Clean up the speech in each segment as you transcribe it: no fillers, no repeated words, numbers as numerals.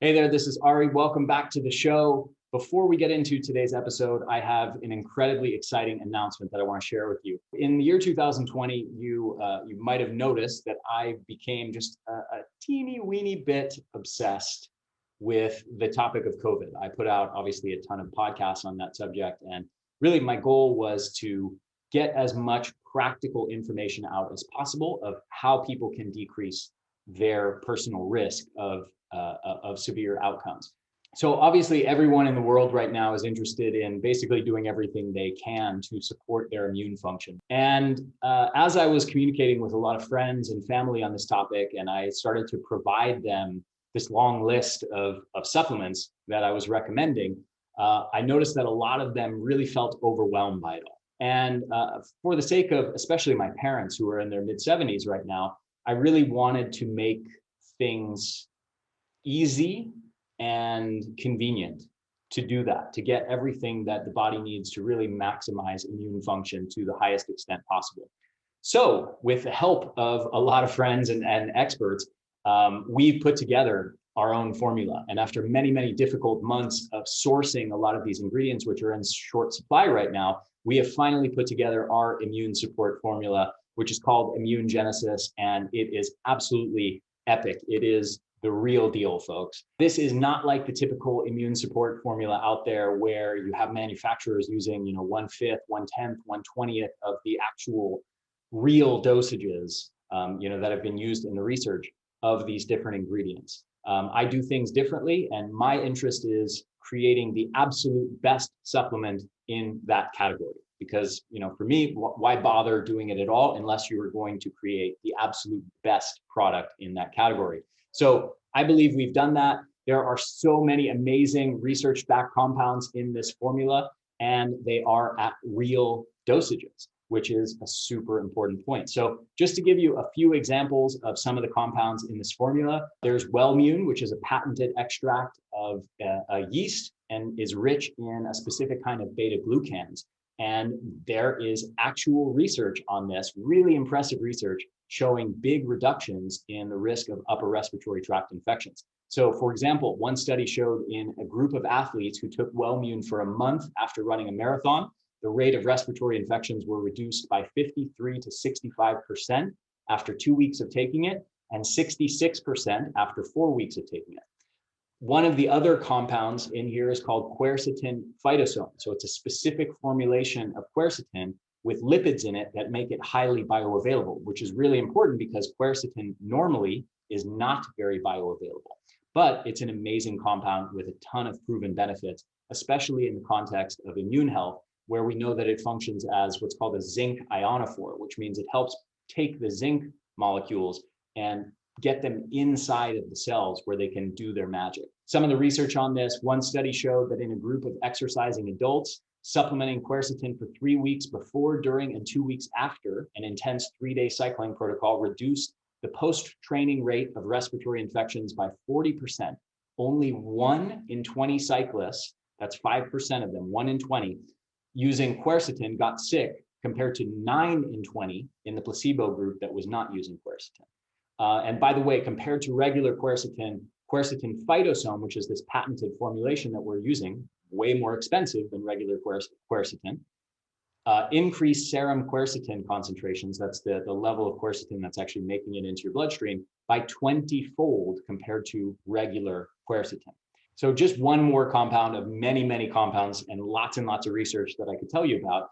Hey there, this is Ari. Welcome back to the show. Before we get into today's episode, I have an incredibly exciting announcement that I want to share with you. In the year 2020, you might have noticed that I became just a teeny weeny bit obsessed with the topic of COVID. I put out obviously a ton of podcasts on that subject, and really my goal was to get as much practical information out as possible of how people can decrease their personal risk of severe outcomes. So obviously everyone in the world right now is interested in basically doing everything they can to support their immune function. And as I was communicating with a lot of friends and family on this topic, and I started to provide them this long list of supplements that I was recommending, I noticed that a lot of them really felt overwhelmed by it all. And for the sake of especially my parents who are in their mid 70s right now, I really wanted to make things easy and convenient to do that, to get everything that the body needs to really maximize immune function to the highest extent possible. So with the help of a lot of friends and experts, we've put together our own formula. And after many, many difficult months of sourcing a lot of these ingredients, which are in short supply right now, we have finally put together our immune support formula, which is called Immune Genesis, and it is absolutely epic. It is the real deal, folks. This is not like the typical immune support formula out there where you have manufacturers using, 1/5, 1/10, 1/20th of the actual real dosages, that have been used in the research of these different ingredients. I do things differently, and my interest is creating the absolute best supplement in that category. Because, for me, why bother doing it at all unless you are going to create the absolute best product in that category? So I believe we've done that. There are so many amazing research-backed compounds in this formula, and they are at real dosages, which is a super important point. So just to give you a few examples of some of the compounds in this formula, there's Wellmune, which is a patented extract of a yeast and is rich in a specific kind of beta-glucans. And there is actual research on this, really impressive research, showing big reductions in the risk of upper respiratory tract infections. So for example, one study showed in a group of athletes who took Wellmune for a month after running a marathon, the rate of respiratory infections were reduced by 53 to 65% after 2 weeks of taking it, and 66% after 4 weeks of taking it. One of the other compounds in here is called quercetin phytosome. So it's a specific formulation of quercetin with lipids in it that make it highly bioavailable, which is really important because quercetin normally is not very bioavailable. But it's an amazing compound with a ton of proven benefits, especially in the context of immune health, where we know that it functions as what's called a zinc ionophore, which means it helps take the zinc molecules and get them inside of the cells where they can do their magic. Some of the research on this, one study showed that in a group of exercising adults, supplementing quercetin for 3 weeks before, during, and 2 weeks after an intense 3-day cycling protocol reduced the post-training rate of respiratory infections by 40%. Only 1 in 20 cyclists, that's 5% of them, 1 in 20, using quercetin got sick compared to 9 in 20 in the placebo group that was not using quercetin. And by the way, compared to regular quercetin phytosome, which is this patented formulation that we're using, way more expensive than regular quercetin, increased serum quercetin concentrations, that's the level of quercetin that's actually making it into your bloodstream, by 20-fold compared to regular quercetin. So just one more compound of many, many compounds and lots of research that I could tell you about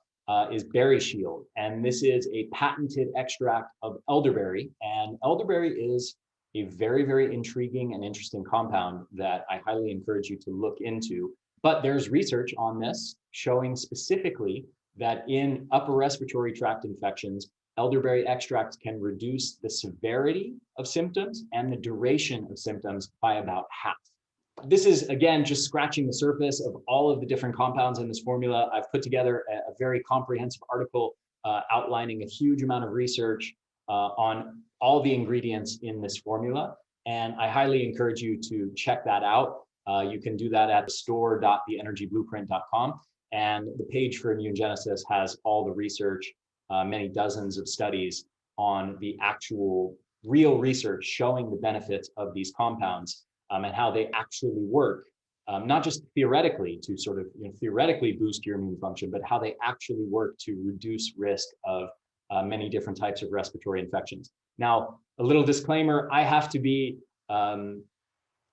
is Berry Shield. And this is a patented extract of elderberry. And elderberry is a very, very intriguing and interesting compound that I highly encourage you to look into. But there's research on this showing specifically that in upper respiratory tract infections, elderberry extracts can reduce the severity of symptoms and the duration of symptoms by about half. This is, again, just scratching the surface of all of the different compounds in this formula. I've put together a very comprehensive article outlining a huge amount of research on all the ingredients in this formula. And I highly encourage you to check that out. You can do that at store.theenergyblueprint.com. And the page for Immune Genesis has all the research, many dozens of studies on the actual real research showing the benefits of these compounds and how they actually work, not just theoretically to sort of theoretically boost your immune function, but how they actually work to reduce risk of many different types of respiratory infections. Now, a little disclaimer, I have to be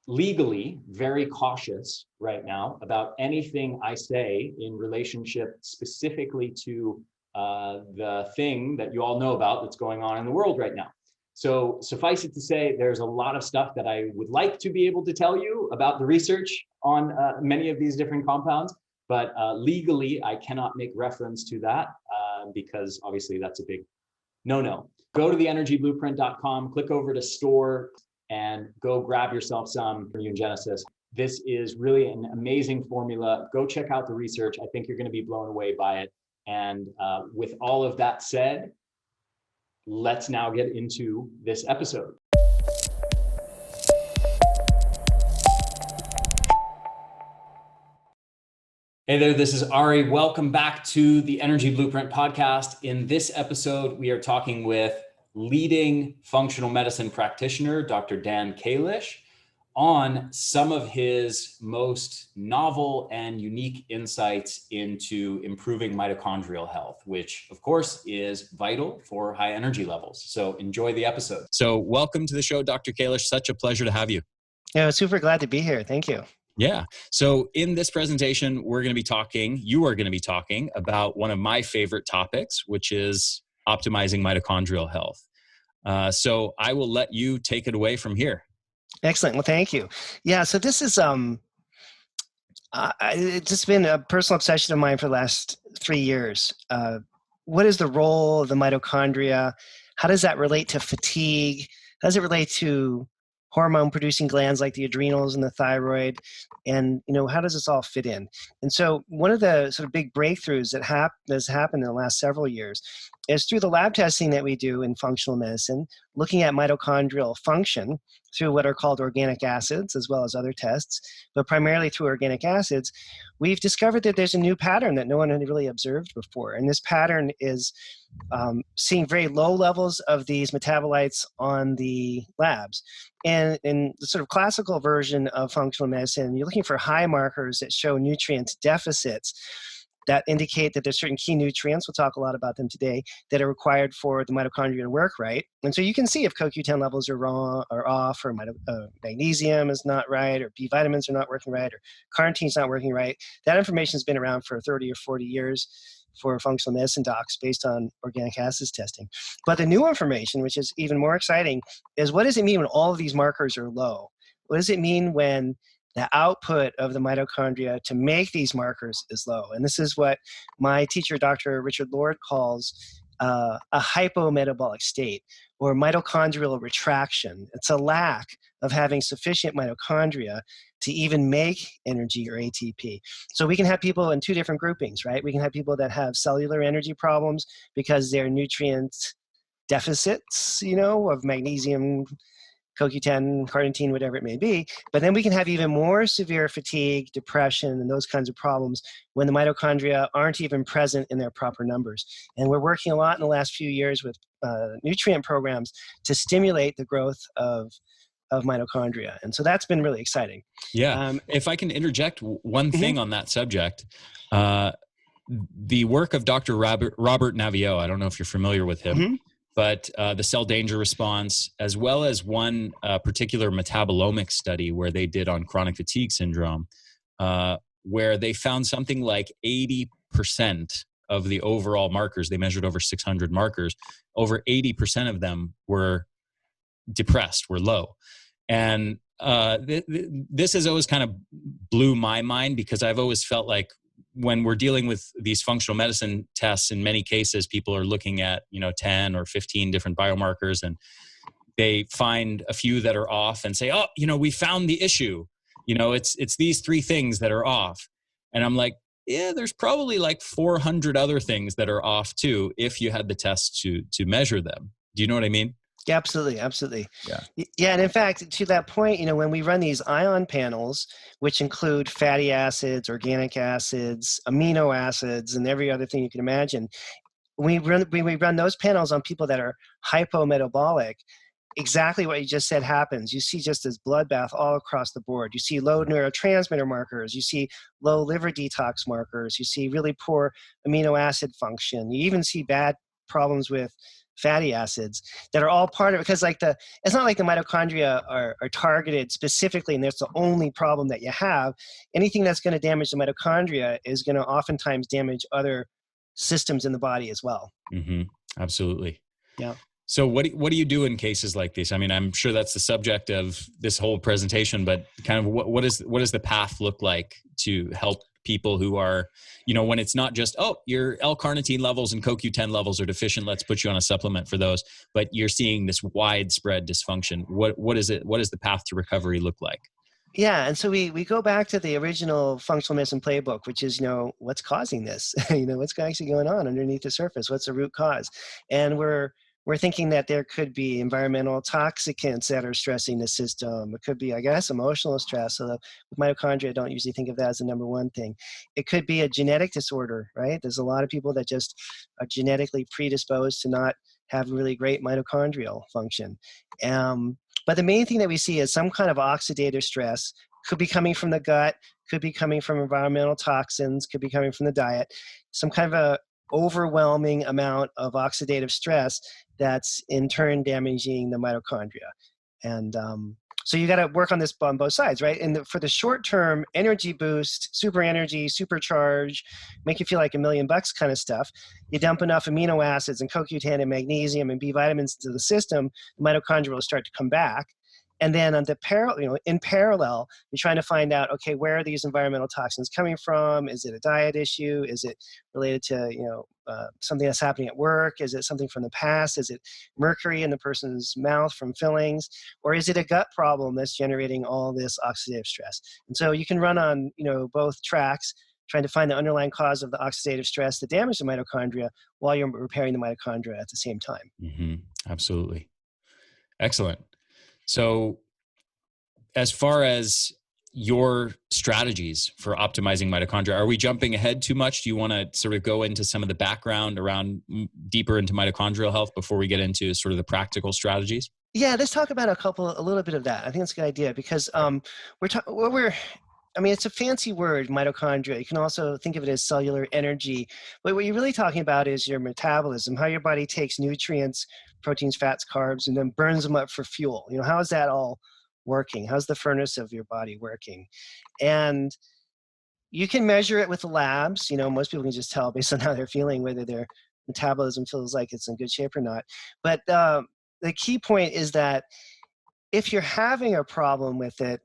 legally very cautious right now about anything I say in relationship specifically to the thing that you all know about that's going on in the world right now. So suffice it to say, there's a lot of stuff that I would like to be able to tell you about the research on many of these different compounds, but legally I cannot make reference to that because obviously that's a big no-no. Go to theenergyblueprint.com, click over to store, and go grab yourself some for Genesis. This is really an amazing formula. Go check out the research. I think you're going to be blown away by it. And with all of that said, let's now get into this episode. Hey there, this is Ari. Welcome back to the Energy Blueprint podcast. In this episode, we are talking with leading functional medicine practitioner, Dr. Dan Kalish, on some of his most novel and unique insights into improving mitochondrial health, which of course is vital for high energy levels. So enjoy the episode. So welcome to the show, Dr. Kalish. Such a pleasure to have you. Yeah, super glad to be here. Thank you. Yeah. So in this presentation, you are going to be talking about one of my favorite topics, which is optimizing mitochondrial health. So I will let you take it away from here. Excellent. Well, thank you. Yeah. So this is, it's just been a personal obsession of mine for the last 3 years. What is the role of the mitochondria? How does that relate to fatigue? How does it relate to hormone producing glands like the adrenals and the thyroid? And, how does this all fit in? And so one of the sort of big breakthroughs that has happened in the last several years is through the lab testing that we do in functional medicine, looking at mitochondrial function through what are called organic acids, as well as other tests, but primarily through organic acids, we've discovered that there's a new pattern that no one had really observed before. And this pattern is seeing very low levels of these metabolites on the labs. And in the sort of classical version of functional medicine, you're looking for high markers that show nutrient deficits that indicate that there's certain key nutrients, we'll talk a lot about them today, that are required for the mitochondria to work right. And so you can see if CoQ10 levels are wrong or off, or magnesium is not right, or B vitamins are not working right, or carnitine's not working right. That information has been around for 30 or 40 years for functional medicine docs based on organic acids testing. But the new information, which is even more exciting, is what does it mean when all of these markers are low? What does it mean when the output of the mitochondria to make these markers is low? And this is what my teacher, Dr. Richard Lord, calls a hypometabolic state, or mitochondrial retraction. It's a lack of having sufficient mitochondria to even make energy, or ATP. So we can have people in two different groupings, right? We can have people that have cellular energy problems because they're nutrient deficits, of magnesium, CoQ10, carnitine, whatever it may be. But then we can have even more severe fatigue, depression, and those kinds of problems when the mitochondria aren't even present in their proper numbers. And we're working a lot in the last few years with nutrient programs to stimulate the growth of mitochondria. And so that's been really exciting. Yeah. If I can interject one thing on that subject, the work of Dr. Robert Naviaux, I don't know if you're familiar with him, but the cell danger response, as well as one particular metabolomic study where they did on chronic fatigue syndrome, where they found something like 80% of the overall markers, they measured over 600 markers, over 80% of them were depressed, were low. And this has always kind of blew my mind, because I've always felt like when we're dealing with these functional medicine tests, in many cases, people are looking at, 10 or 15 different biomarkers, and they find a few that are off and say, oh, we found the issue. It's these 3 things that are off. And I'm like, yeah, there's probably like 400 other things that are off too, if you had the tests to measure them. Do you know what I mean? Yeah, absolutely. Absolutely. Yeah. Yeah. And in fact, to that point, when we run these ion panels, which include fatty acids, organic acids, amino acids, and every other thing you can imagine, when we run those panels on people that are hypometabolic, exactly what you just said happens. You see just this bloodbath all across the board. You see low neurotransmitter markers. You see low liver detox markers. You see really poor amino acid function. You even see bad problems with fatty acids that are all part of it, because it's not like the mitochondria are targeted specifically and that's the only problem that you have. Anything that's going to damage the mitochondria is going to oftentimes damage other systems in the body as well. Mm-hmm. Absolutely. Yeah. So what do you do in cases like this? I mean, I'm sure that's the subject of this whole presentation, but kind of what does the path look like to help people who are, when it's not just, oh, your L-carnitine levels and CoQ10 levels are deficient, let's put you on a supplement for those, but you're seeing this widespread dysfunction. What is it? What does the path to recovery look like? Yeah, and so we go back to the original functional medicine playbook, which is, what's causing this? What's actually going on underneath the surface? What's the root cause? And we're thinking that there could be environmental toxicants that are stressing the system. It could be, I guess, emotional stress. So with mitochondria, I don't usually think of that as the number one thing. It could be a genetic disorder, right? There's a lot of people that just are genetically predisposed to not have really great mitochondrial function. But the main thing that we see is some kind of oxidative stress. Could be coming from the gut, could be coming from environmental toxins, could be coming from the diet. Some kind of a overwhelming amount of oxidative stress that's in turn damaging the mitochondria. And so you got to work on this on both sides, right? And for the short term energy boost, super energy, supercharge, make you feel like $1 million kind of stuff, you dump enough amino acids and CoQ10 and magnesium and B vitamins into the system, the mitochondria will start to come back. And then in parallel, you're trying to find out, okay, where are these environmental toxins coming from? Is it a diet issue? Is it related to, something that's happening at work? Is it something from the past? Is it mercury in the person's mouth from fillings? Or is it a gut problem that's generating all this oxidative stress? And so you can run on, both tracks, trying to find the underlying cause of the oxidative stress that damaged the mitochondria while you're repairing the mitochondria at the same time. Mm-hmm. Absolutely. Excellent. So as far as your strategies for optimizing mitochondria, are we jumping ahead too much? Do you want to sort of go into some of the background around deeper into mitochondrial health before we get into sort of the practical strategies? Yeah, let's talk about a little bit of that. I think it's a good idea because it's a fancy word, mitochondria. You can also think of it as cellular energy. But what you're really talking about is your metabolism, how your body takes nutrients, proteins, fats, carbs, and then burns them up for fuel. How is that all working? How's the furnace of your body working? And you can measure it with the labs. Most people can just tell based on how they're feeling whether their metabolism feels like it's in good shape or not. But the key point is that if you're having a problem with it,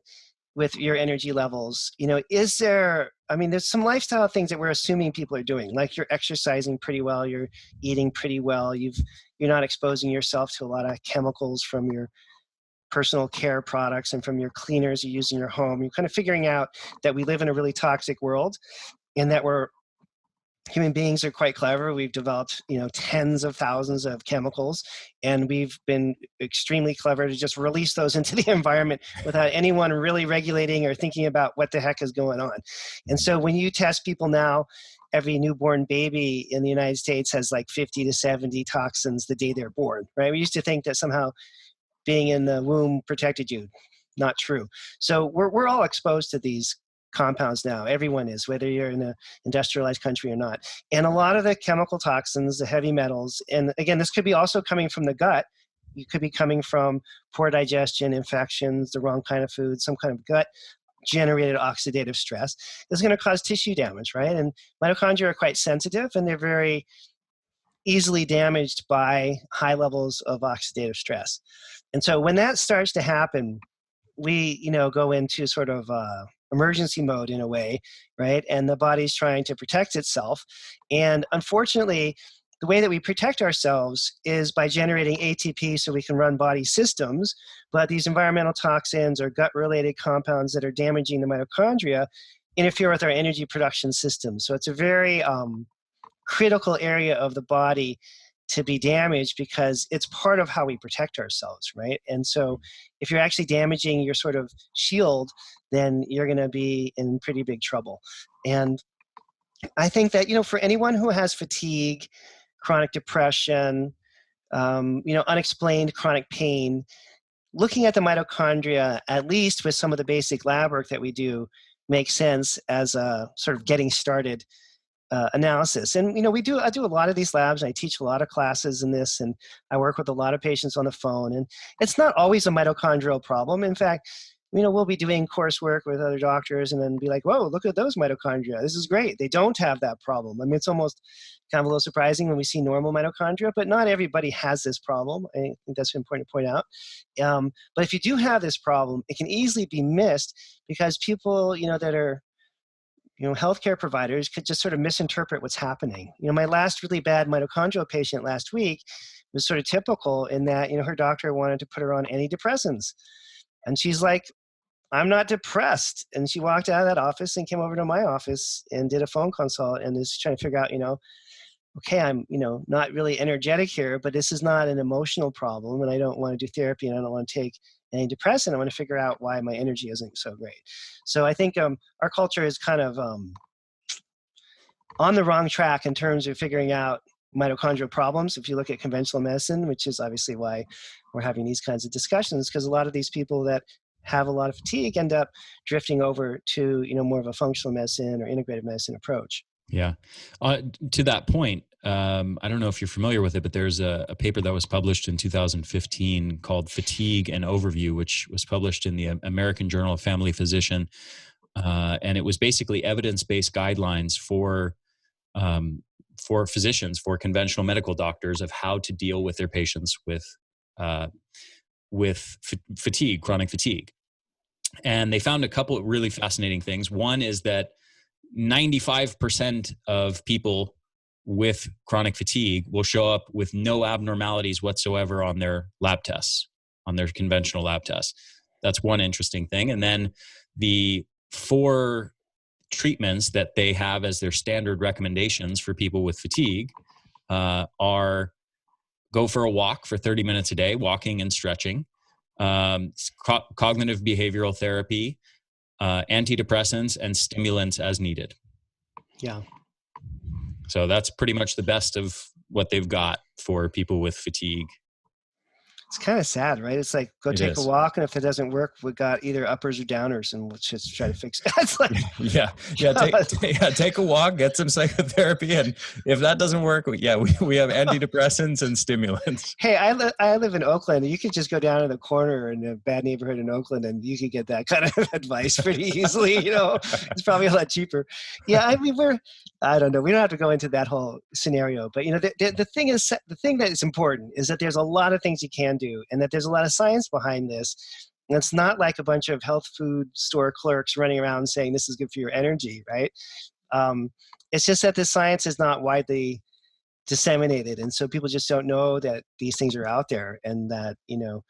with your energy levels, there's some lifestyle things that we're assuming people are doing, like you're exercising pretty well, you're eating pretty well, you're not exposing yourself to a lot of chemicals from your personal care products and from your cleaners you use in your home. You're kind of figuring out that we live in a really toxic world and that human beings are quite clever. We've developed, tens of thousands of chemicals, and we've been extremely clever to just release those into the environment without anyone really regulating or thinking about what the heck is going on. And so when you test people now, every newborn baby in the United States has like 50 to 70 toxins the day they're born, right? We used to think that somehow being in the womb protected you. Not true. So we're all exposed to these compounds now. Everyone is, whether you're in an industrialized country or not. And a lot of the chemical toxins, the heavy metals, and again, this could be also coming from the gut. You could be coming from poor digestion, infections, the wrong kind of food, some kind of gut generated oxidative stress. This is going to cause tissue damage, right? And mitochondria are quite sensitive, and they're very easily damaged by high levels of oxidative stress. And so when that starts to happen, we, go into sort of emergency mode in a way, right? And the body's trying to protect itself. And unfortunately, the way that we protect ourselves is by generating ATP so we can run body systems. But these environmental toxins or gut-related compounds that are damaging the mitochondria interfere with our energy production system. So it's a very critical area of the body to be damaged because it's part of how we protect ourselves, right? And so if you're actually damaging your sort of shield, then you're going to be in pretty big trouble. And I think that, for anyone who has fatigue, chronic depression, unexplained chronic pain. Looking at the mitochondria, at least with some of the basic lab work that we do, makes sense as a sort of getting started analysis. And I do a lot of these labs. And I teach a lot of classes in this, and I work with a lot of patients on the phone. And it's not always a mitochondrial problem. In fact, we'll be doing coursework with other doctors and then be like, whoa, look at those mitochondria. This is great. They don't have that problem. I mean, it's almost kind of a little surprising when we see normal mitochondria, but not everybody has this problem. I think that's important to point out. But if you do have this problem, it can easily be missed because people, that are, healthcare providers could just sort of misinterpret what's happening. My last really bad mitochondrial patient last week was sort of typical in that, her doctor wanted to put her on antidepressants. And she's like, I'm not depressed. And she walked out of that office and came over to my office and did a phone consult and is trying to figure out, okay, I'm, not really energetic here, but this is not an emotional problem. And I don't want to do therapy and I don't want to take antidepressant. I want to figure out why my energy isn't so great. So I think our culture is kind of on the wrong track in terms of figuring out mitochondrial problems. If you look at conventional medicine, which is obviously why we're having these kinds of discussions, because a lot of these people that have a lot of fatigue end up drifting over to, more of a functional medicine or integrative medicine approach. Yeah. To that point, I don't know if you're familiar with it, but there's a paper that was published in 2015 called Fatigue and Overview, which was published in the American Journal of Family Physician. And it was basically evidence-based guidelines for physicians, for conventional medical doctors, of how to deal with their patients with fatigue, chronic fatigue. And they found a couple of really fascinating things. One is that 95% of people with chronic fatigue will show up with no abnormalities whatsoever on their lab tests, on their conventional lab tests. That's one interesting thing. And then the 4 treatments that they have as their standard recommendations for people with fatigue are go for a walk for 30 minutes a day, walking and stretching, cognitive behavioral therapy, antidepressants, and stimulants as needed. Yeah. So that's pretty much the best of what they've got for people with fatigue. It's kind of sad, right? It's like, go take a walk, and if it doesn't work, we got either uppers or downers, and let's just try to fix it. It's like, take a walk, get some psychotherapy, and if that doesn't work, we have antidepressants and stimulants. Hey, I live in Oakland, and you could just go down to the corner in a bad neighborhood in Oakland, and you could get that kind of advice pretty easily. It's probably a lot cheaper. Yeah, I mean, I don't know. We don't have to go into that whole scenario, but the thing that is important is that there's a lot of things you can do, and that there's a lot of science behind this. And it's not like a bunch of health food store clerks running around saying this is good for your energy, right? It's just that the science is not widely disseminated, and so people just don't know that these things are out there, and that that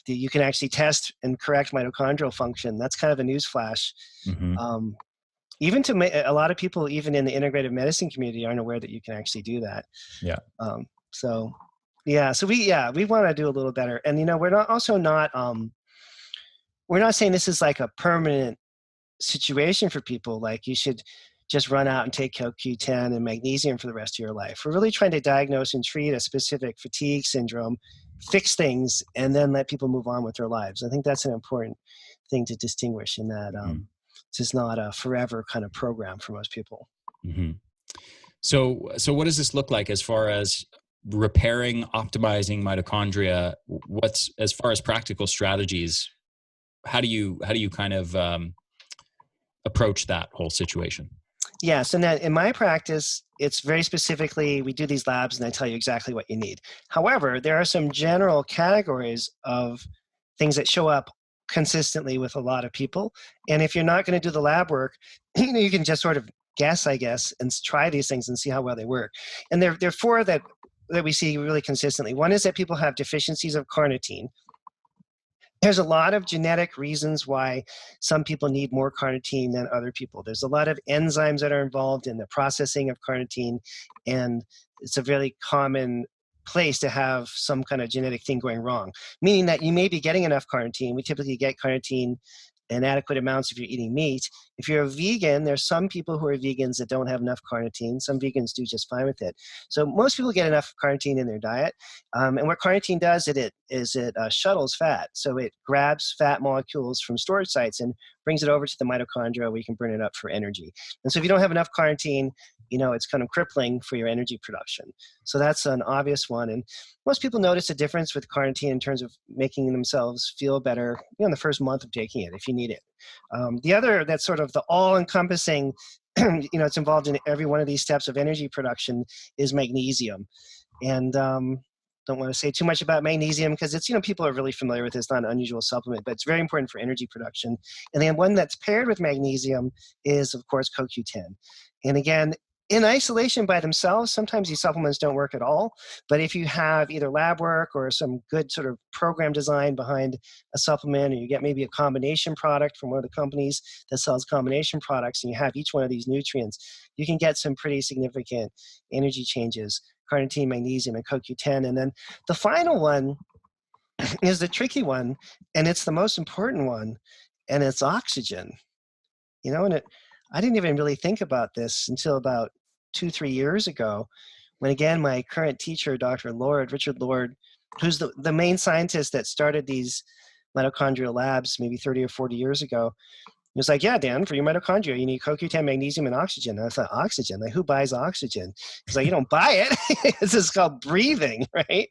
you can actually test and correct mitochondrial function. That's kind of a newsflash. Mm-hmm. Even to a lot of people, even in the integrative medicine community, aren't aware that you can actually do that. Yeah. So we want to do a little better. And, we're not saying this is like a permanent situation for people. Like you should just run out and take CoQ10 and magnesium for the rest of your life. We're really trying to diagnose and treat a specific fatigue syndrome, fix things, and then let people move on with their lives. I think that's an important thing to distinguish, in that this is not a forever kind of program for most people. Mm-hmm. So what does this look like as far as repairing, optimizing mitochondria? What's, as far as practical strategies, how do you kind of approach that whole situation? Yeah, so now in my practice, it's very specifically, we do these labs and I tell you exactly what you need. However, there are some general categories of things that show up consistently with a lot of people. And if you're not going to do the lab work, you can just sort of guess, I guess, and try these things and see how well they work. And there are 4 that we see really consistently. One is that people have deficiencies of carnitine. There's a lot of genetic reasons why some people need more carnitine than other people. There's a lot of enzymes that are involved in the processing of carnitine, and it's a very common place to have some kind of genetic thing going wrong, meaning that you may be getting enough carnitine. We typically get carnitine and adequate amounts if you're eating meat. If you're a vegan, there's some people who are vegans that don't have enough carnitine. Some vegans do just fine with it. So most people get enough carnitine in their diet. And what carnitine does, it shuttles fat. So it grabs fat molecules from storage sites and brings it over to the mitochondria where you can burn it up for energy. And so if you don't have enough carnitine, it's kind of crippling for your energy production. So that's an obvious one. And most people notice a difference with carnitine in terms of making themselves feel better in the first month of taking it, if you need it. The other, that's sort of the all-encompassing, it's involved in every one of these steps of energy production, is magnesium. And don't want to say too much about magnesium because it's, people are really familiar with it. It's not an unusual supplement, but it's very important for energy production. And then one that's paired with magnesium is, of course, CoQ10. And again, in isolation by themselves, sometimes these supplements don't work at all. But if you have either lab work or some good sort of program design behind a supplement, or you get maybe a combination product from one of the companies that sells combination products, and you have each one of these nutrients, you can get some pretty significant energy changes: carnitine, magnesium, and CoQ10. And then the final one is the tricky one, and it's the most important one, and it's oxygen. I didn't even really think about this until about 2-3 years ago, when again, my current teacher, Richard Lord, who's the main scientist that started these mitochondrial labs maybe 30 or 40 years ago, he was like, yeah, Dan, for your mitochondria, you need CoQ10, magnesium, and oxygen. And I thought, oxygen? Like, who buys oxygen? He's like, you don't buy it. This is called breathing, right?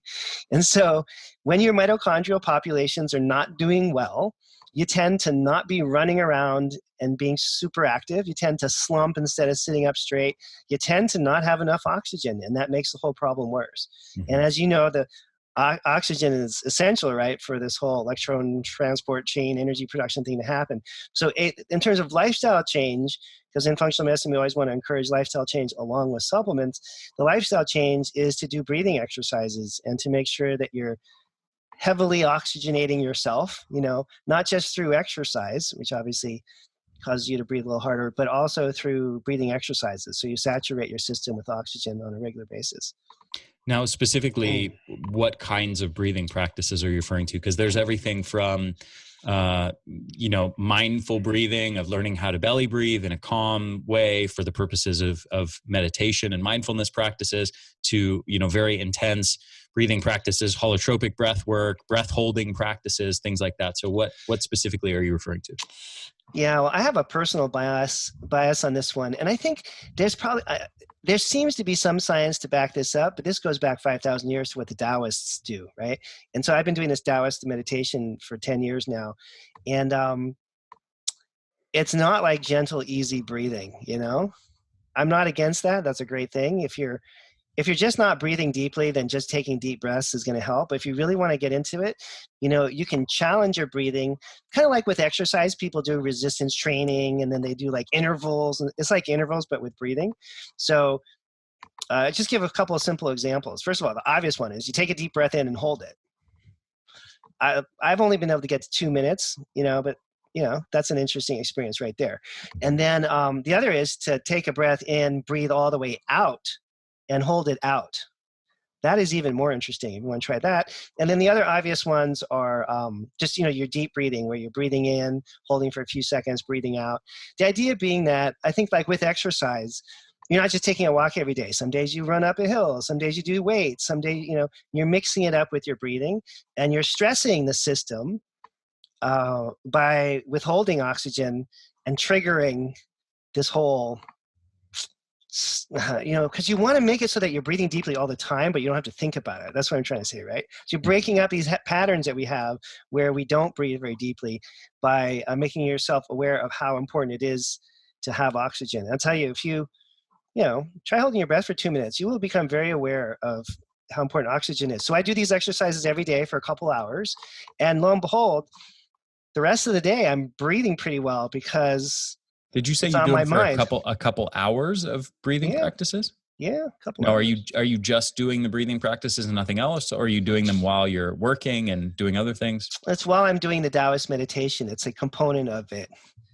And so when your mitochondrial populations are not doing well, you tend to not be running around and being super active. You tend to slump instead of sitting up straight. You tend to not have enough oxygen, and that makes the whole problem worse. Mm-hmm. And as you know, the oxygen is essential, right, for this whole electron transport chain energy production thing to happen. So in terms of lifestyle change, because in functional medicine, we always want to encourage lifestyle change along with supplements, the lifestyle change is to do breathing exercises and to make sure that you're heavily oxygenating yourself, not just through exercise, which obviously causes you to breathe a little harder, but also through breathing exercises. So you saturate your system with oxygen on a regular basis. Now, specifically, what kinds of breathing practices are you referring to? Because there's everything from, mindful breathing, of learning how to belly breathe in a calm way for the purposes of meditation and mindfulness practices, to, very intense breathing practices, holotropic breath work, breath holding practices, things like that. So what specifically are you referring to? Yeah, well, I have a personal bias on this one. And I think there seems to be some science to back this up, but this goes back 5,000 years to what the Taoists do, right? And so I've been doing this Taoist meditation for 10 years now. And it's not like gentle, easy breathing, I'm not against that. That's a great thing. If you're just not breathing deeply, then just taking deep breaths is going to help. If you really want to get into it, you can challenge your breathing, kind of like with exercise. People do resistance training, and then they do like intervals. It's like intervals, but with breathing. So just give a couple of simple examples. First of all, the obvious one is you take a deep breath in and hold it. I've only been able to get to 2 minutes, but that's an interesting experience right there. And then the other is to take a breath in, breathe all the way out, and hold it out. That is even more interesting if you want to try that. And then the other obvious ones are just, your deep breathing, where you're breathing in, holding for a few seconds, breathing out. The idea being that I think like with exercise, you're not just taking a walk every day. Some days you run up a hill. Some days you do weights. Some days, you're mixing it up with your breathing, and you're stressing the system by withholding oxygen and triggering this whole because you want to make it so that you're breathing deeply all the time, but you don't have to think about it. That's what I'm trying to say, right? So you're breaking up these patterns that we have where we don't breathe very deeply by making yourself aware of how important it is to have oxygen. I'll tell you, if you try holding your breath for 2 minutes, you will become very aware of how important oxygen is. So I do these exercises every day for a couple hours, and lo and behold, the rest of the day I'm breathing pretty well because did you say you do it for a couple hours of breathing practices? Yeah, a couple hours. Are you just doing the breathing practices and nothing else, or are you doing them while you're working and doing other things? It's while I'm doing the Taoist meditation. It's a component of it.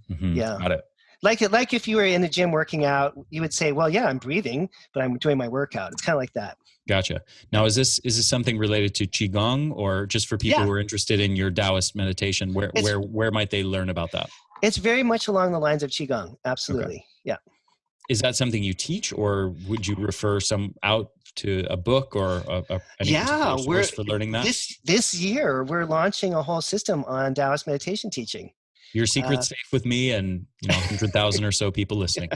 Mm-hmm. Yeah. Got it. Like if you were in the gym working out, you would say, well, yeah, I'm breathing, but I'm doing my workout. It's kind of like that. Gotcha. Now, is this something related to Qigong, or just for people Yeah. who are interested in your Taoist meditation? Where might they learn about that? It's very much along the lines of Qigong. Absolutely. Okay. Yeah. Is that something you teach, or would you refer some out to a book or any particular source for learning that? This year we're launching a whole system on Taoist meditation teaching. Your secret's safe with me and 100,000 or so people listening.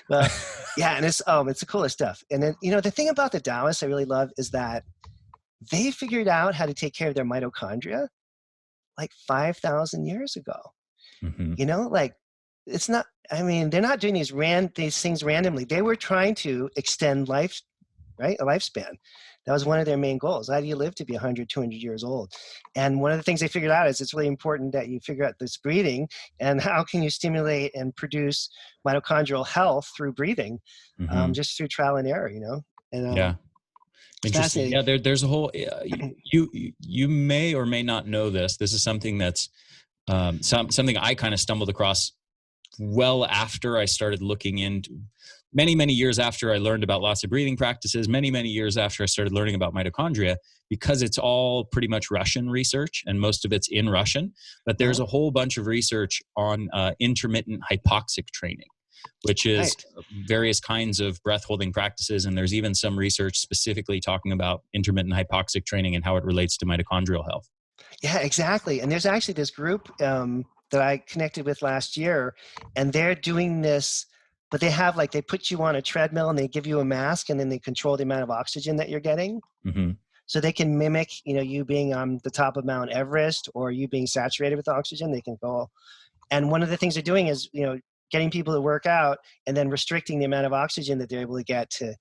Well, yeah, and it's the coolest stuff. And then the thing about the Taoists I really love is that they figured out how to take care of their mitochondria like 5,000 years ago. Mm-hmm. Like it's not. I mean, they're not doing these things randomly. They were trying to extend life, right? A lifespan. That was one of their main goals. How do you live to be 100, 200 years old? And one of the things they figured out is it's really important that you figure out this breathing and how can you stimulate and produce mitochondrial health through breathing, just through trial and error, And, yeah. Interesting. Yeah, there's a whole, you may or may not know this. This is something that's something I kind of stumbled across well after I started looking into many years after I learned about lots of breathing practices, many years after I started learning about mitochondria, because it's all pretty much Russian research and most of it's in Russian. But there's a whole bunch of research on intermittent hypoxic training, which is various kinds of breath holding practices. And there's even some research specifically talking about intermittent hypoxic training and how it relates to mitochondrial health. Yeah, exactly. And there's actually this group that I connected with last year, and they're doing this, but they have they put you on a treadmill and they give you a mask and then they control the amount of oxygen that you're getting. Mm-hmm. So they can mimic, you being on the top of Mount Everest or you being saturated with oxygen. They can go. And one of the things they're doing is, getting people to work out and then restricting the amount of oxygen that they're able to get to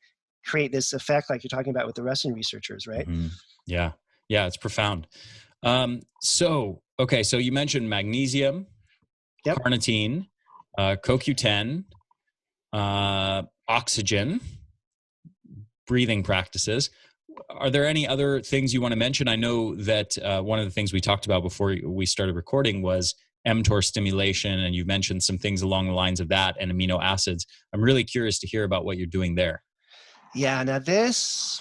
create this effect like you're talking about with the Russian researchers, right? Mm-hmm. Yeah. Yeah, it's profound. So you mentioned magnesium, carnitine, CoQ10, oxygen, breathing practices. Are there any other things you want to mention? I know that one of the things we talked about before we started recording was mTOR stimulation, and you've mentioned some things along the lines of that and amino acids. I'm really curious to hear about what you're doing there. Yeah, now this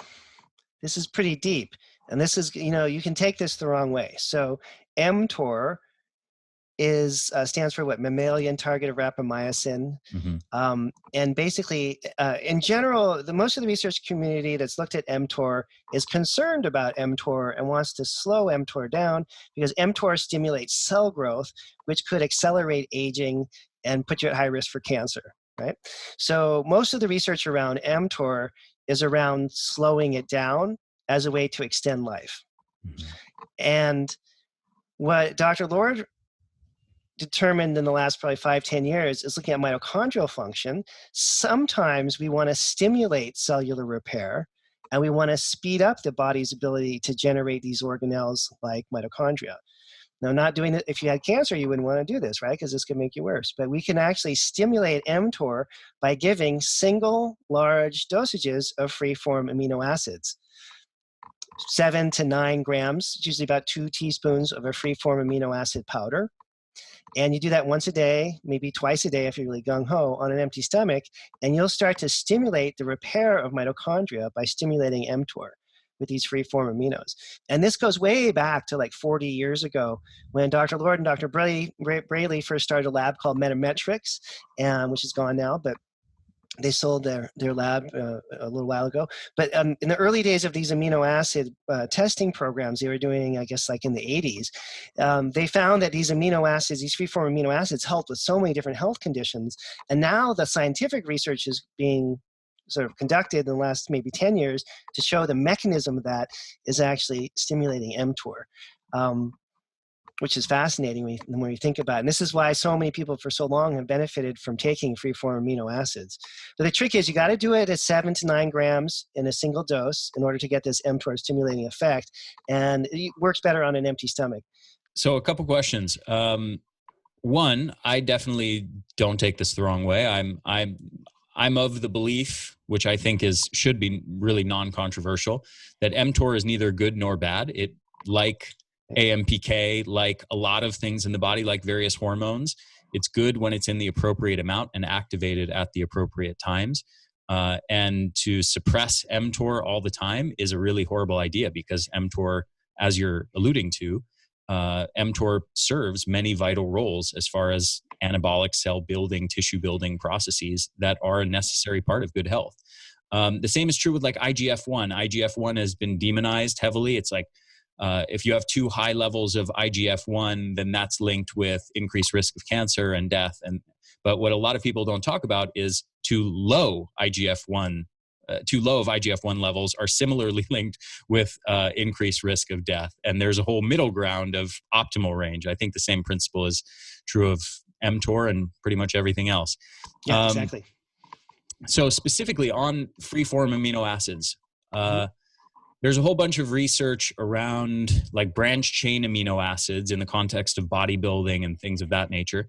is pretty deep. And this is, you can take this the wrong way. So mTOR stands for what? Mammalian target of rapamycin. Mm-hmm. And basically, in general, most of the research community that's looked at mTOR is concerned about mTOR and wants to slow mTOR down because mTOR stimulates cell growth, which could accelerate aging and put you at high risk for cancer, right? So most of the research around mTOR is around slowing it down as a way to extend life. Mm-hmm. And what Dr. Lord determined in the last probably 5-10 years is looking at mitochondrial function. Sometimes we want to stimulate cellular repair and we want to speed up the body's ability to generate these organelles like mitochondria. Now, not doing it, if you had cancer, you wouldn't want to do this, right? Because this could make you worse. But we can actually stimulate mTOR by giving single large dosages of free-form amino acids. 7 to 9 grams, it's usually about 2 teaspoons of a free-form amino acid powder. And you do that once a day, maybe twice a day if you're really gung-ho, on an empty stomach, and you'll start to stimulate the repair of mitochondria by stimulating mTOR with these free-form aminos. And this goes way back to 40 years ago when Dr. Lord and Dr. Braley first started a lab called Metametrics, which is gone now, but they sold their lab a little while ago. But in the early days of these amino acid testing programs they were doing, I guess, in the 80s, they found that these amino acids, these free-form amino acids, helped with so many different health conditions. And now the scientific research is being sort of conducted in the last maybe 10 years to show the mechanism of that is actually stimulating mTOR. Which is fascinating when you think about it. And this is why so many people for so long have benefited from taking free-form amino acids. But the trick is you got to do it at 7 to 9 grams in a single dose in order to get this mTOR stimulating effect. And it works better on an empty stomach. So a couple questions. One, I definitely don't take this the wrong way. I'm of the belief, which I think should be really non-controversial, that mTOR is neither good nor bad. Like AMPK, like a lot of things in the body, like various hormones, It's good when it's in the appropriate amount and activated at the appropriate times. And to suppress mTOR all the time is a really horrible idea, because mTOR, as you're alluding to, mTOR serves many vital roles as far as anabolic cell building, tissue building processes that are a necessary part of good health. The same is true with like IGF-1. IGF-1 has been demonized heavily. It's like, if you have too high levels of IGF-1, then that's linked with increased risk of cancer and death. But what a lot of people don't talk about is too low of IGF-1 levels are similarly linked with increased risk of death. And there's a whole middle ground of optimal range. I think the same principle is true of mTOR and pretty much everything else. Yeah, exactly. So specifically on free-form amino acids, there's a whole bunch of research around like branch chain amino acids in the context of bodybuilding and things of that nature.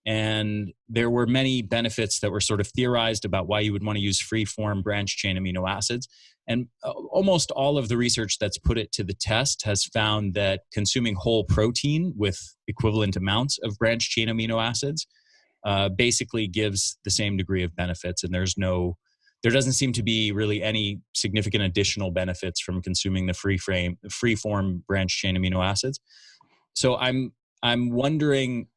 And there were many benefits that were sort of theorized about why you would want to use free-form branch chain amino acids. And almost all of the research that's put it to the test has found that consuming whole protein with equivalent amounts of branch chain amino acids basically gives the same degree of benefits. And there doesn't seem to be really any significant additional benefits from consuming the free-form branch chain amino acids. So I'm wondering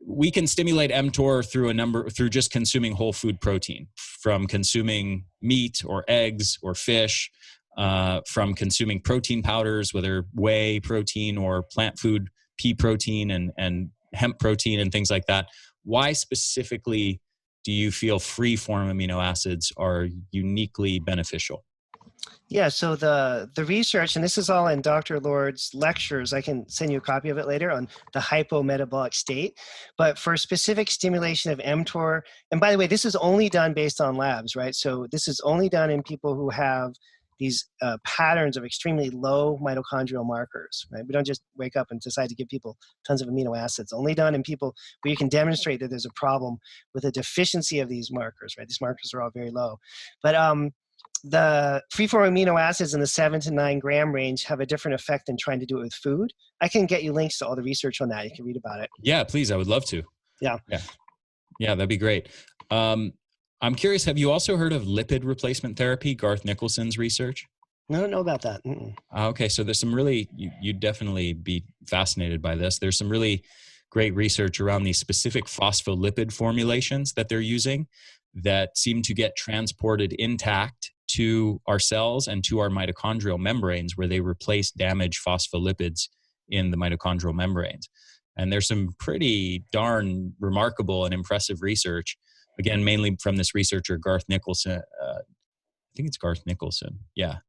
we can stimulate mTOR through just consuming whole food protein, from consuming meat or eggs or fish, from consuming protein powders, whether whey protein or plant food pea protein and hemp protein and things like that. Why specifically do you feel free-form amino acids are uniquely beneficial? Yeah, so the research, and this is all in Dr. Lord's lectures, I can send you a copy of it later, on the hypometabolic state. But for specific stimulation of mTOR, and by the way, this is only done based on labs, right? So this is only done in people who have these patterns of extremely low mitochondrial markers, right? We don't just wake up and decide to give people tons of amino acids. Only done in people where you can demonstrate that there's a problem with a deficiency of these markers, right? These markers are all very low. But the free-form amino acids in the 7 to 9 gram range have a different effect than trying to do it with food. I can get you links to all the research on that. You can read about it. Yeah, please. I would love to. Yeah, that'd be great. I'm curious, have you also heard of lipid replacement therapy, Garth Nicholson's research? I don't know about that. Okay, so there's some really, you'd definitely be fascinated by this. There's some really great research around these specific phospholipid formulations that they're using that seem to get transported intact to our cells and to our mitochondrial membranes, where they replace damaged phospholipids in the mitochondrial membranes. And there's some pretty darn remarkable and impressive research, again, mainly from this researcher, Garth Nicholson. I think it's Garth Nicholson. Yeah.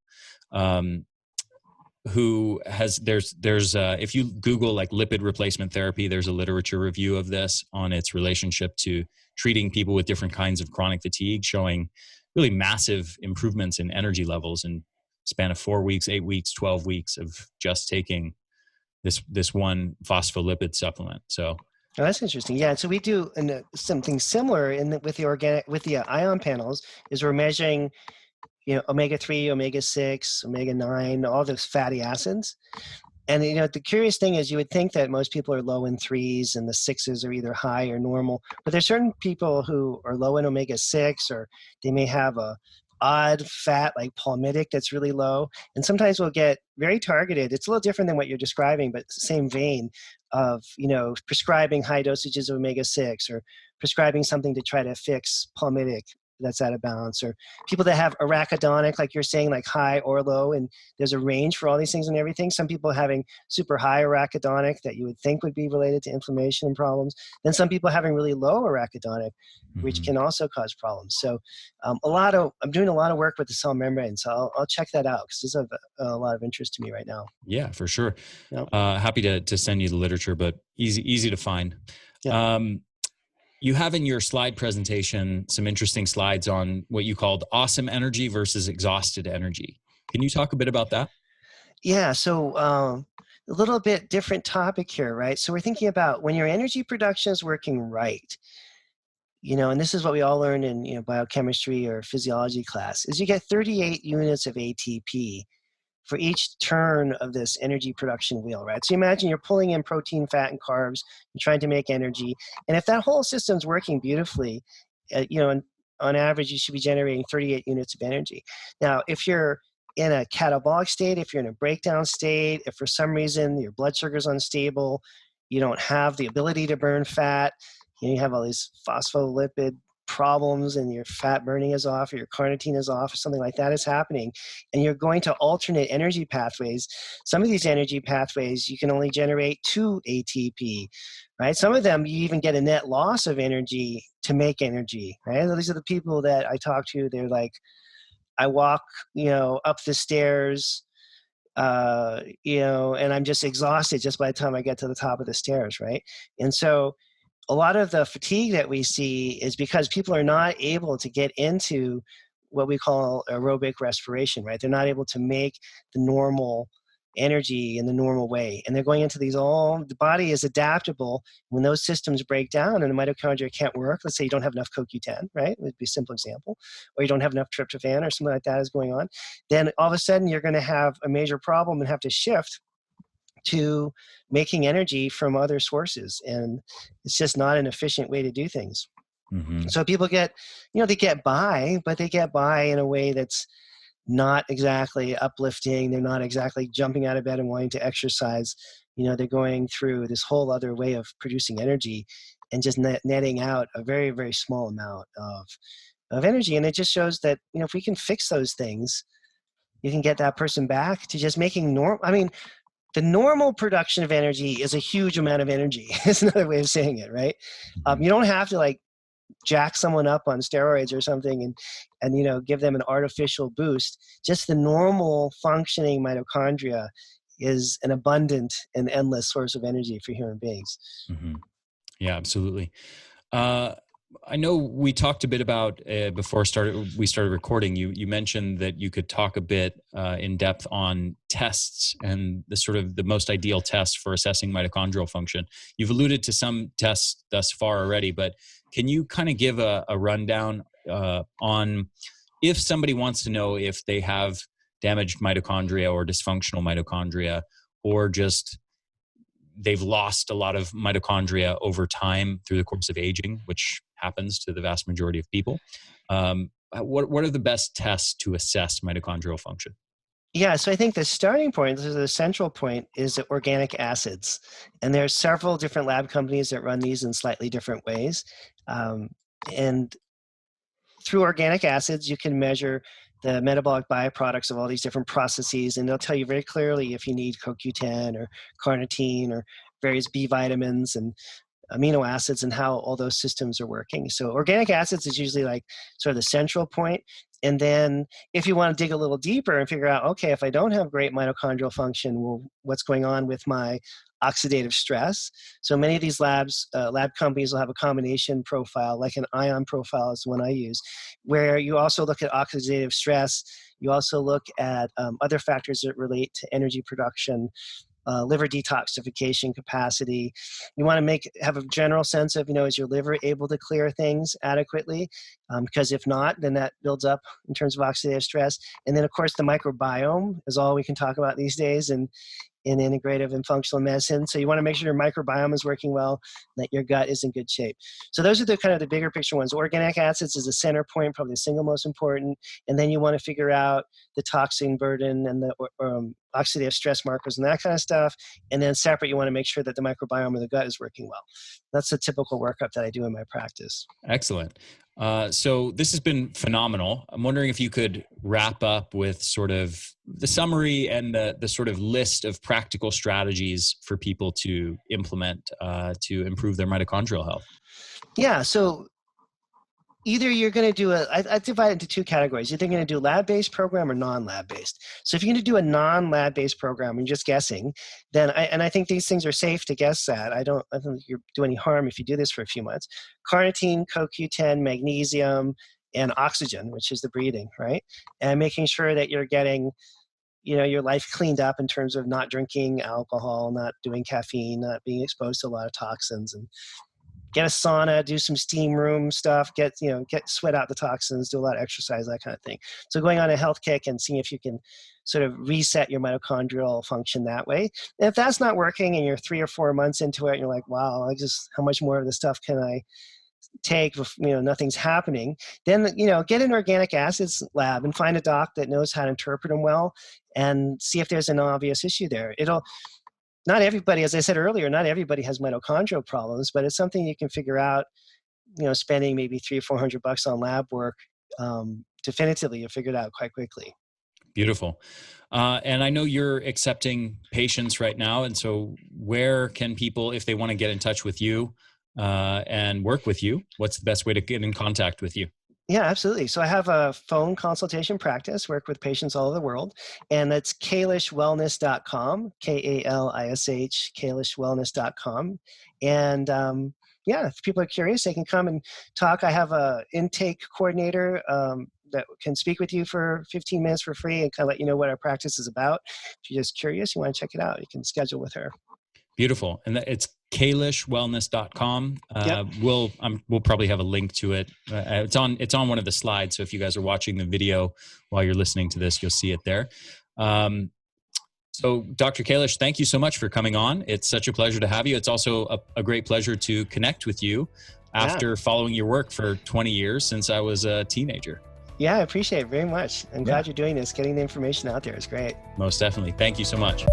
Who has, if you Google like lipid replacement therapy, there's a literature review of this on its relationship to treating people with different kinds of chronic fatigue, showing really massive improvements in energy levels in span of 4 weeks, 8 weeks, 12 weeks of just taking this one phospholipid supplement. So Oh, that's interesting. Yeah, so we do something similar with the ion panels. Is we're measuring, omega-3, omega-6, omega-9, all those fatty acids. And the curious thing is, you would think that most people are low in 3s and the 6s are either high or normal. But there's certain people who are low in omega-6, or they may have a odd fat like palmitic that's really low. And sometimes we'll get very targeted. It's a little different than what you're describing, but same vein of, prescribing high dosages of omega-6, or prescribing something to try to fix palmitic that's out of balance, or people that have arachidonic, like you're saying, like high or low, and there's a range for all these things and everything. Some people having super high arachidonic that you would think would be related to inflammation and problems. Then some people having really low arachidonic, which can also cause problems. So I'm doing a lot of work with the cell membrane, so I'll check that out, because this is a lot of interest to me right now. Yeah, for sure. Yep. Happy to send you the literature, but easy to find. Yeah. You have in your slide presentation some interesting slides on what you called awesome energy versus exhausted energy. Can you talk a bit about that? Yeah, so a little bit different topic here, right? So we're thinking about when your energy production is working right, and this is what we all learn in biochemistry or physiology class, is you get 38 units of ATP for each turn of this energy production wheel, right? So imagine you're pulling in protein, fat, and carbs, you're trying to make energy. And if that whole system's working beautifully, on average, you should be generating 38 units of energy. Now, if you're in a catabolic state, if you're in a breakdown state, if for some reason your blood sugar's unstable, you don't have the ability to burn fat, you have all these phospholipid problems and your fat burning is off or your carnitine is off or something like that is happening, and you're going to alternate energy pathways. Some of these energy pathways, you can only generate 2 ATP, right? Some of them, you even get a net loss of energy to make energy, right? These are the people that I talk to. They're like, I walk, up the stairs, and I'm just exhausted just by the time I get to the top of the stairs, right? And so a lot of the fatigue that we see is because people are not able to get into what we call aerobic respiration, right? They're not able to make the normal energy in the normal way. And they're going into the body is adaptable. When those systems break down and the mitochondria can't work, let's say you don't have enough CoQ10, right? It would be a simple example. Or you don't have enough tryptophan or something like that is going on. Then all of a sudden you're going to have a major problem and have to shift to making energy from other sources. And it's just not an efficient way to do things. Mm-hmm. So people get, they get by, but they get by in a way that's not exactly uplifting. They're not exactly jumping out of bed and wanting to exercise. They're going through this whole other way of producing energy and just netting out a very, very small amount of energy. And it just shows that, if we can fix those things, you can get that person back to just making the normal production of energy is a huge amount of energy. It's another way of saying it, right? You don't have to jack someone up on steroids or something and give them an artificial boost. Just the normal functioning mitochondria is an abundant and endless source of energy for human beings. Mm-hmm. Yeah, absolutely. I know we talked a bit about before we started recording. You mentioned that you could talk a bit in depth on tests and the most ideal tests for assessing mitochondrial function. You've alluded to some tests thus far already, but can you kind of give a rundown on if somebody wants to know if they have damaged mitochondria or dysfunctional mitochondria, or just they've lost a lot of mitochondria over time through the course of aging, which happens to the vast majority of people. What are the best tests to assess mitochondrial function? Yeah, so I think the starting point, the central point, is organic acids. And there are several different lab companies that run these in slightly different ways. And through organic acids, you can measure the metabolic byproducts of all these different processes, and they'll tell you very clearly if you need CoQ10 or carnitine or various B vitamins and amino acids and how all those systems are working. So organic acids is usually sort of the central point. And then if you want to dig a little deeper and figure out, okay, if I don't have great mitochondrial function, well, what's going on with my oxidative stress? So many of these lab companies will have a combination profile, like an ion profile is the one I use, where you also look at oxidative stress. You also look at other factors that relate to energy production, liver detoxification capacity. You want to have a general sense of, is your liver able to clear things adequately? Because if not, then that builds up in terms of oxidative stress. And then, of course, the microbiome is all we can talk about these days in integrative and functional medicine. So you want to make sure your microbiome is working well, that your gut is in good shape. So those are the kind of the bigger picture ones. Organic acids is the center point, probably the single most important. And then you want to figure out the toxin burden and the oxidative stress markers and that kind of stuff. And then separate, you want to make sure that the microbiome of the gut is working well. That's the typical workup that I do in my practice. Excellent. So this has been phenomenal. I'm wondering if you could wrap up with sort of the summary and the sort of list of practical strategies for people to implement to improve their mitochondrial health. Yeah. So either you're going to do I divide it into two categories. You're going to do a lab-based program or non-lab-based. So if you're going to do a non-lab-based program and you're just guessing, then I think these things are safe to guess at. I don't think you do any harm if you do this for a few months. Carnitine, CoQ10, magnesium, and oxygen, which is the breathing, right? And making sure that you're getting your life cleaned up in terms of not drinking alcohol, not doing caffeine, not being exposed to a lot of toxins, and get a sauna, do some steam room stuff, get sweat out the toxins, do a lot of exercise, that kind of thing. So going on a health kick and seeing if you can sort of reset your mitochondrial function that way. And if that's not working and you're 3 or 4 months into it, and you're like, wow, how much more of this stuff can I take if nothing's happening, then get an organic acids lab and find a doc that knows how to interpret them well and see if there's an obvious issue there. Not everybody, as I said earlier, not everybody has mitochondrial problems, but it's something you can figure out, spending maybe $300 or $400 on lab work. Definitively, you'll figure it out quite quickly. Beautiful. And I know you're accepting patients right now. And so where can people, if they want to get in touch with you and work with you, what's the best way to get in contact with you? Yeah, absolutely. So I have a phone consultation practice, work with patients all over the world, and that's kalishwellness.com, Kalish, kalishwellness.com. And if people are curious, they can come and talk. I have a intake coordinator that can speak with you for 15 minutes for free and kind of let you know what our practice is about. If you're just curious, you want to check it out, you can schedule with her. Beautiful. And it's kalishwellness.com. Yep. We'll probably have a link to it. It's on one of the slides. So if you guys are watching the video while you're listening to this, you'll see it there. So Dr. Kalish, thank you so much for coming on. It's such a pleasure to have you. It's also a great pleasure to connect with you after following your work for 20 years since I was a teenager. Yeah, I appreciate it very much. I'm glad you're doing this. Getting the information out there is great. Most definitely. Thank you so much.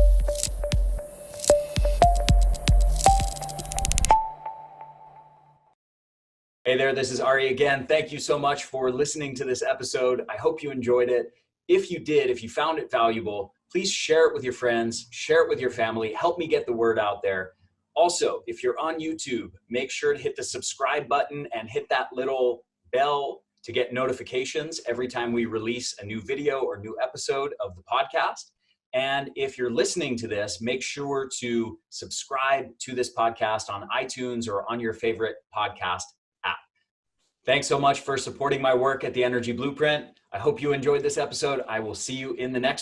Hey there, this is Ari again. Thank you so much for listening to this episode. I hope you enjoyed it. If you did, if you found it valuable, please share it with your friends, share it with your family, help me get the word out there. Also, if you're on YouTube, make sure to hit the subscribe button and hit that little bell to get notifications every time we release a new video or new episode of the podcast. And if you're listening to this, make sure to subscribe to this podcast on iTunes or on your favorite podcast app. Thanks so much for supporting my work at the Energy Blueprint. I hope you enjoyed this episode. I will see you in the next